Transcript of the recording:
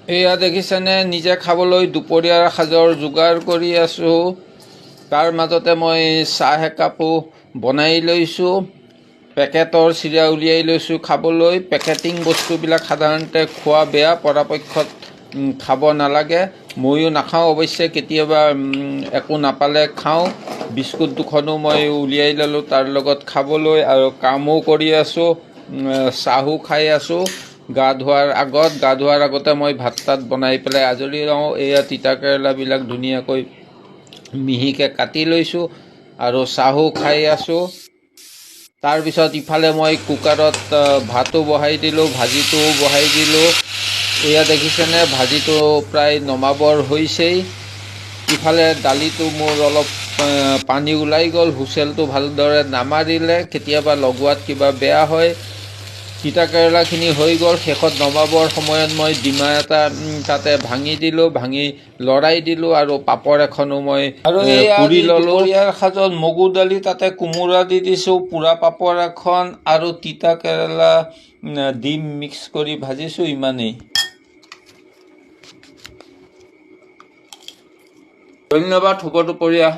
এয়া দেখিছেনে, নিজে খাবলৈ দুপৰীয়াৰ সাজৰ যোগাৰ কৰি আছোঁ। তাৰ মাজতে মই চাহ একাপো বনাই লৈছোঁ। পেকেটৰ চিৰা উলিয়াই লৈছোঁ খাবলৈ। পেকেটিং বস্তুবিলাক সাধাৰণতে খোৱা বেয়া, পৰাপক্ষত খাব নালাগে। ময়ো নাখাওঁ অৱশ্যে, কেতিয়াবা একো নাপালে খাওঁ। বিস্কুট দুখনো মই উলিয়াই ল'লোঁ তাৰ লগত খাবলৈ, আৰু কামো কৰি আছোঁ, চাহো খাই আছোঁ। গা ধোৱাৰ আগতে মই ভাত তাত বনাই পেলাই আজৰি লওঁ। এয়া তিতা কেৰেলাবিলাক ধুনীয়াকৈ মিহিকৈ কাটি লৈছোঁ আৰু চাহো খাই আছোঁ। তাৰপিছত ইফালে মই কুকাৰত ভাতো বহাই দিলোঁ, ভাজিটোও বহাই দিলোঁ। এয়া দেখিছেনে, ভাজিটো প্ৰায় নমাবৰ হৈছেই। ইফালে দালিটো মোৰ অলপ পানী ওলাই গ'ল, হুচেলটো ভালদৰে নামাৰিলে, কেতিয়াবা লগোৱাত কিবা বেয়া হয়। তিতা কেৰেলাখিনি হৈ গ'ল। শেষত নমাবৰ সময়ত মই ডিমা এটা তাতে ভাঙি দিলোঁ, ভাঙি লৰাই দিলোঁ, আৰু পাপৰ এখনো মই পুৰি ল'লোঁ। দুপৰীয়াৰ সাজত মগু দালি, তাতে কোমোৰা দি দিছোঁ, পোৰা পাপৰ এখন আৰু তিতা কেৰেলা ডিম মিক্স কৰি ভাজিছোঁ। ইমানেই। ধন্যবাদ। শুভ দুপৰীয়া।